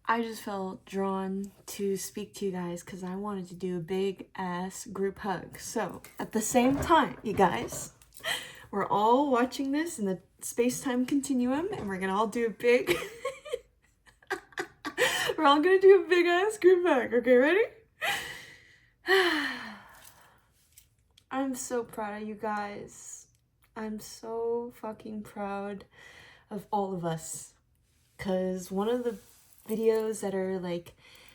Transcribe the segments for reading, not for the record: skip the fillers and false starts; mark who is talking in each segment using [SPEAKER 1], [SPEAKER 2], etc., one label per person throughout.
[SPEAKER 1] I just felt drawn to speak to you guys because I wanted to do a big ass group hug. So at the same time, you guys, we're all watching this in the space-time continuum and we're gonna all do a big we're all gonna do a big ass group hug. Okay, ready? I'm so proud of you guys. I'm so fucking proud of all of us, because one of the videos that are like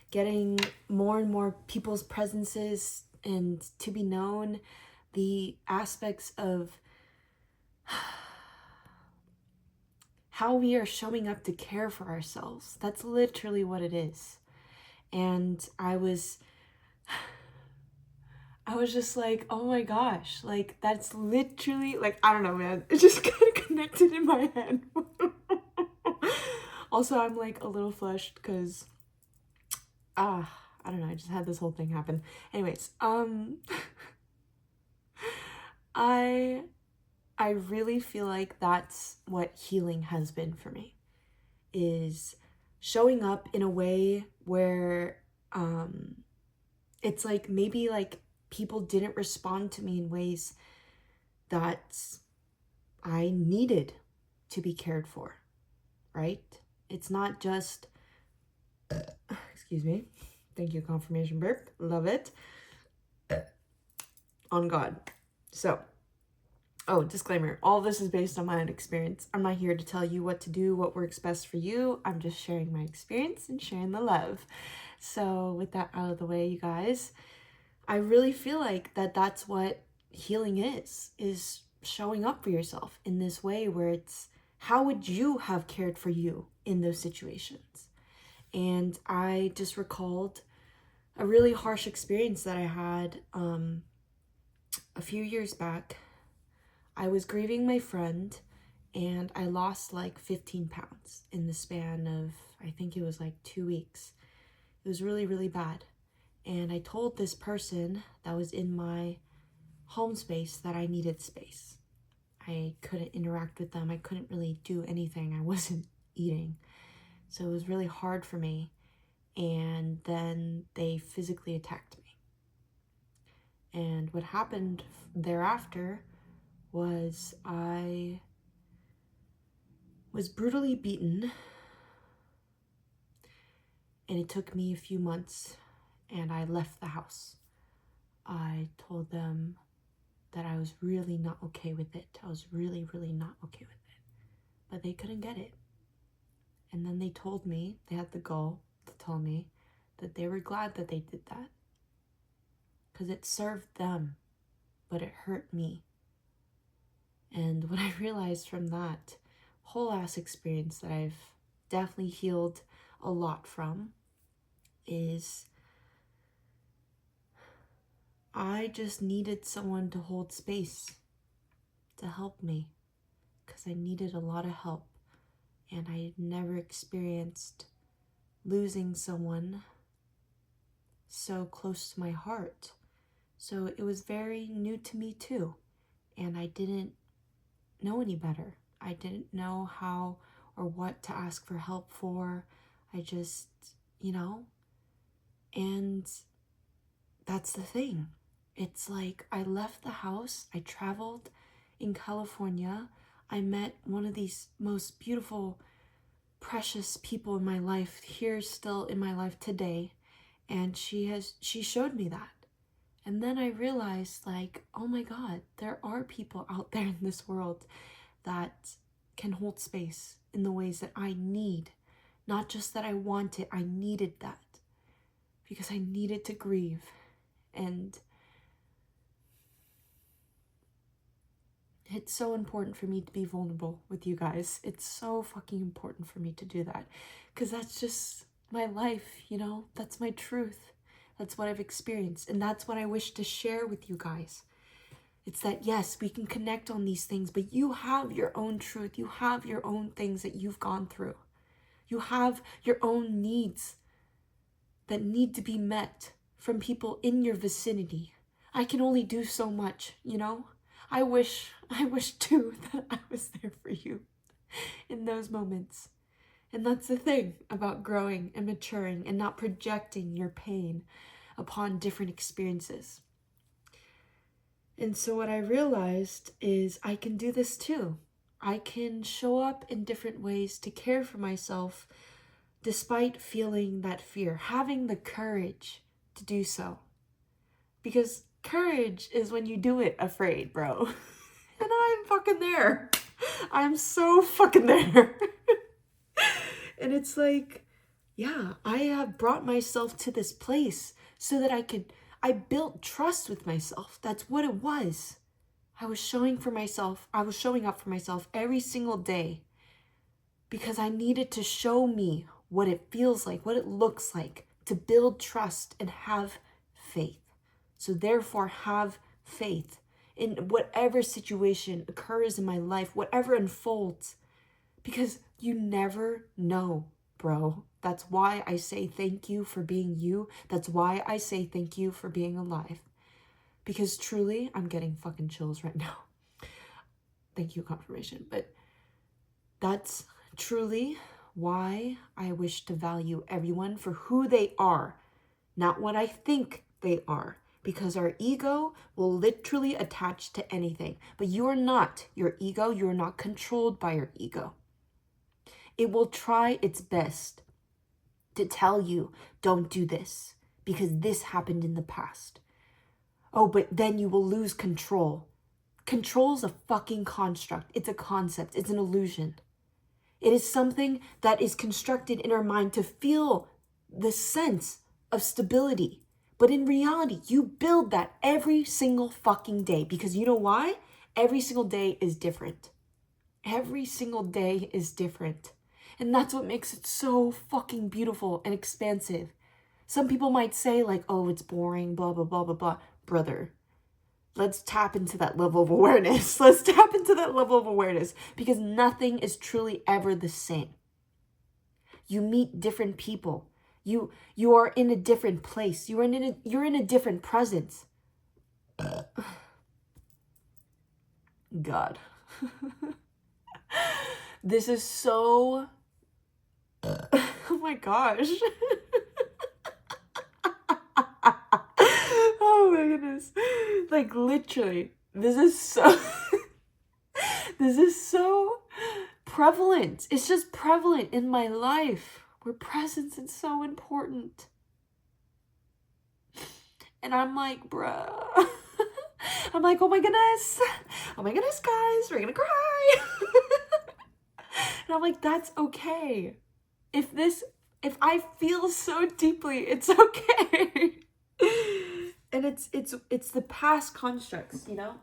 [SPEAKER 1] getting more and more people's presences and to be known, the aspects of how we are showing up to care for ourselves. That's literally what it is. And I was just like, oh my gosh, like that's literally, like, I don't know, man, it just kind of connected in my head. Also, I'm like a little flushed because I don't know, I just had this whole thing happen. Anyways, I really feel like that's what healing has been for me, is showing up in a way where it's like maybe like people didn't respond to me in ways that I needed to be cared for, right? It's not just excuse me, thank you, confirmation burp, love it, on God. So, oh, disclaimer, all this is based on my own experience. I'm not here to tell you what to do, what works best for you. I'm just sharing my experience and sharing the love. So with that out of the way, you guys, I really feel like that's what healing is showing up for yourself in this way where it's, how would you have cared for you in those situations? And I just recalled a really harsh experience that I had a few years back. I was grieving my friend and I lost like 15 pounds in the span of, I think it was like 2 weeks. It was really, really bad. And I told this person that was in my home space that I needed space. I couldn't interact with them. I couldn't really do anything. I wasn't eating. So it was really hard for me. And then they physically attacked me. And what happened thereafter was I was brutally beaten, and it took me a few months, and I left the house. I told them that I was really not okay with it. I was really, really not okay with it. But they couldn't get it. And then they told me, they had the gall to tell me that they were glad that they did that, because it served them, but it hurt me. And what I realized from that whole ass experience that I've definitely healed a lot from is I just needed someone to hold space, to help me, because I needed a lot of help, and I had never experienced losing someone so close to my heart. So it was very new to me too, and I didn't know any better. I didn't know how or what to ask for help for. I just, and that's the thing. It's like I left the house, I traveled in California, I met one of these most beautiful, precious people in my life, here still in my life today, and she showed me that. And then I realized, like, oh my God, there are people out there in this world that can hold space in the ways that I need. Not just that I want it, I needed that. Because I needed to grieve. And it's so important for me to be vulnerable with you guys. It's so fucking important for me to do that. Because that's just my life, That's my truth. That's what I've experienced. And that's what I wish to share with you guys. It's that, yes, we can connect on these things, but you have your own truth. You have your own things that you've gone through. You have your own needs that need to be met from people in your vicinity. I can only do so much, I wish too that I was there for you in those moments. And that's the thing about growing and maturing and not projecting your pain upon different experiences. And so what I realized is I can do this too. I can show up in different ways to care for myself despite feeling that fear, having the courage to do so. Because courage is when you do it afraid, bro. And I'm fucking there. I'm so fucking there. And it's like, yeah, I have brought myself to this place so that I built trust with myself. That's what it was. I was showing up for myself every single day because I needed to show me what it feels like, what it looks like to build trust and have faith. So therefore, have faith in whatever situation occurs in my life, whatever unfolds, because you never know, bro. That's why I say thank you for being you. That's why I say thank you for being alive. Because truly, I'm getting fucking chills right now. Thank you, confirmation. But that's truly why I wish to value everyone for who they are, not what I think they are. Because our ego will literally attach to anything. But you are not your ego. You are not controlled by your ego. It will try its best to tell you, don't do this because this happened in the past. Oh, but then you will lose control. Control is a fucking construct. It's a concept. It's an illusion. It is something that is constructed in our mind to feel the sense of stability. But in reality, you build that every single fucking day because you know why? Every single day is different. Every single day is different. And that's what makes it so fucking beautiful and expansive. Some people might say like, oh, it's boring, blah, blah, blah, blah, blah. Brother, let's tap into that level of awareness. Let's tap into that level of awareness because nothing is truly ever the same. You meet different people. You are in a different place. You're in a different presence. God. This is so... Oh my gosh. Oh my goodness. Like literally, this is so prevalent. It's just prevalent in my life where presence is so important. And I'm like, bruh. I'm like, oh my goodness, guys, we're gonna cry. And I'm like, that's okay. If I feel so deeply, it's okay. And it's the past constructs, you know?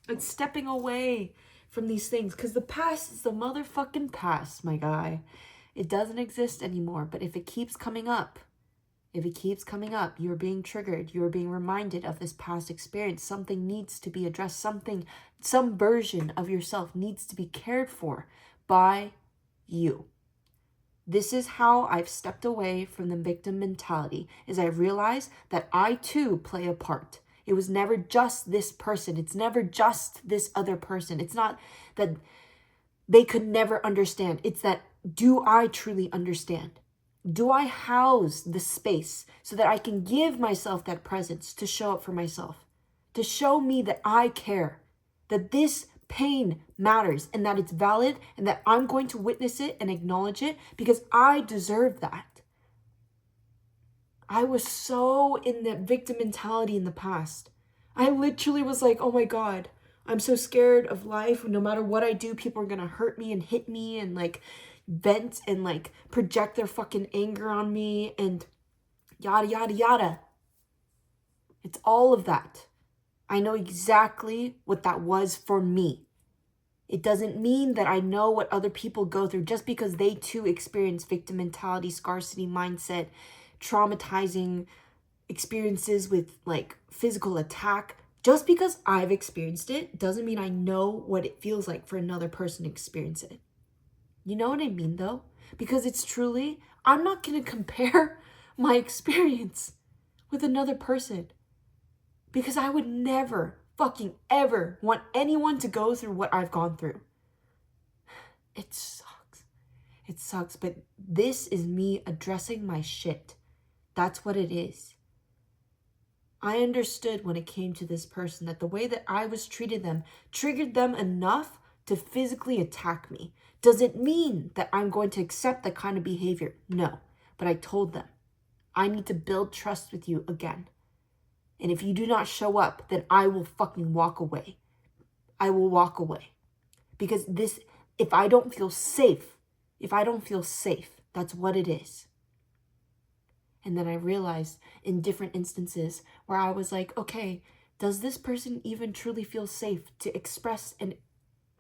[SPEAKER 1] It's stepping away from these things because the past is the motherfucking past, my guy. It doesn't exist anymore. But if it keeps coming up, you're being triggered. You're being reminded of this past experience. Something needs to be addressed. Some version of yourself needs to be cared for by you. This is how I've stepped away from the victim mentality, is I realized that I too play a part. It was never just this person. It's never just this other person. It's not that they could never understand. It's that, do I truly understand? Do I house the space so that I can give myself that presence to show up for myself? To show me that I care, that this pain matters and that it's valid and that I'm going to witness it and acknowledge it because I deserve that. I was so in that victim mentality in the past. I literally was like, oh my God, I'm so scared of life. No matter what I do, people are going to hurt me and hit me and like vent and like project their fucking anger on me and yada, yada, yada. It's all of that. I know exactly what that was for me. It doesn't mean that I know what other people go through just because they too experience victim mentality, scarcity mindset, traumatizing experiences with like physical attack. Just because I've experienced it doesn't mean I know what it feels like for another person to experience it. You know what I mean though? Because it's truly, I'm not going to compare my experience with another person. Because I would never fucking ever want anyone to go through what I've gone through. It sucks. It sucks, but this is me addressing my shit. That's what it is. I understood when it came to this person that the way that I was treated them triggered them enough to physically attack me. Does it mean that I'm going to accept that kind of behavior? No. But I told them, I need to build trust with you again. And if you do not show up, then I will fucking walk away. I will walk away. Because this, if I don't feel safe, that's what it is. And then I realized in different instances where I was like, okay, does this person even truly feel safe to express and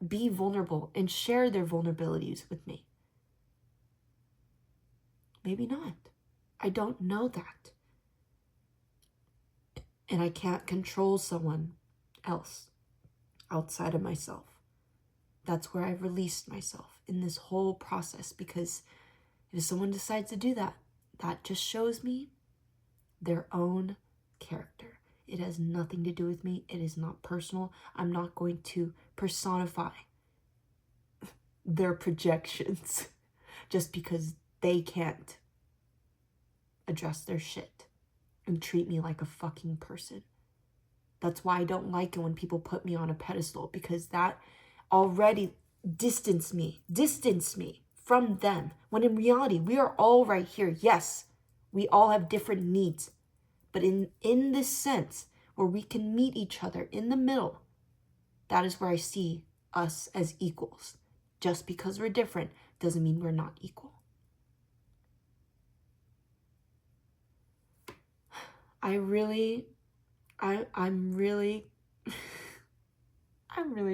[SPEAKER 1] be vulnerable and share their vulnerabilities with me? Maybe not. I don't know that. And I can't control someone else outside of myself. That's where I released myself in this whole process, because if someone decides to do that, that just shows me their own character. It has nothing to do with me. It is not personal. I'm not going to personify their projections just because they can't address their shit and treat me like a fucking person. That's why I don't like it when people put me on a pedestal, because that already distanced me from them, when in reality, we are all right here. Yes, we all have different needs, but in this sense, where we can meet each other in the middle, that is where I see us as equals. Just because we're different doesn't mean we're not equal. I'm really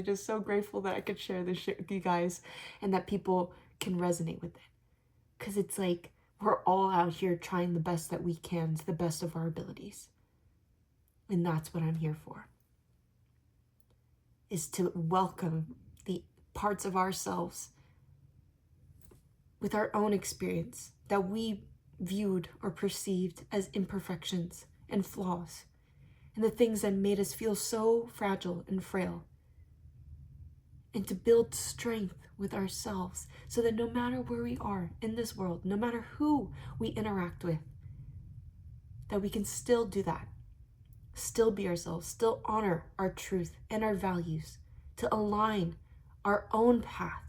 [SPEAKER 1] just so grateful that I could share this shit with you guys and that people can resonate with it. Because it's like, we're all out here trying the best that we can to the best of our abilities. And that's what I'm here for. Is to welcome the parts of ourselves with our own experience that we viewed or perceived as imperfections and flaws, and the things that made us feel so fragile and frail. And to build strength with ourselves so that no matter where we are in this world, no matter who we interact with, that we can still do that, still be ourselves, still honor our truth and our values, to align our own path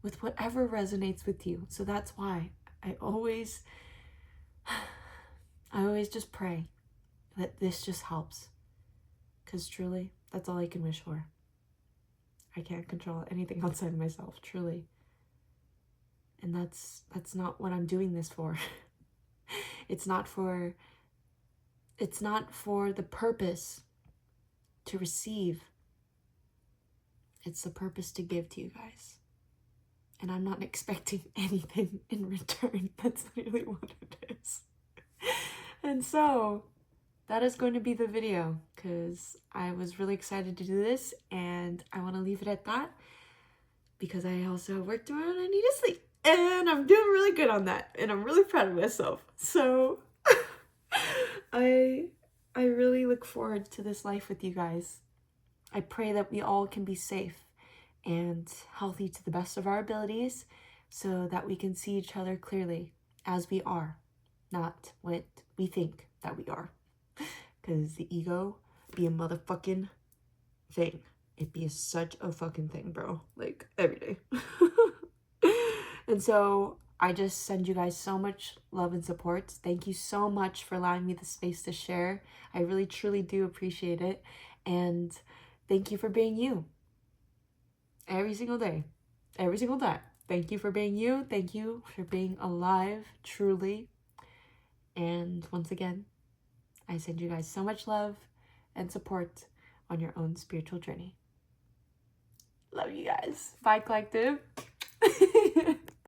[SPEAKER 1] with whatever resonates with you. So that's why I always just pray that this just helps, because truly, that's all I can wish for. I can't control anything outside myself, truly. And that's not what I'm doing this for. It's not for the purpose to receive. It's the purpose to give to you guys. And I'm not expecting anything in return. That's really what it is. And so that is going to be the video, because I was really excited to do this, and I want to leave it at that, because I also have work tomorrow and I need to sleep, and I'm doing really good on that, and I'm really proud of myself. So I really look forward to this life with you guys. I pray that we all can be safe and healthy to the best of our abilities, so that we can see each other clearly as we are, not what we think that we are. Because the ego be a motherfucking thing. It be such a fucking thing, bro. Like, every day. And so I just send you guys so much love and support. Thank you so much for allowing me the space to share. I really, truly do appreciate it. And thank you for being you. Every single day. Every single day. Thank you for being you. Thank you for being alive, truly. And once again, I send you guys so much love and support on your own spiritual journey. Love you guys. Bye, collective.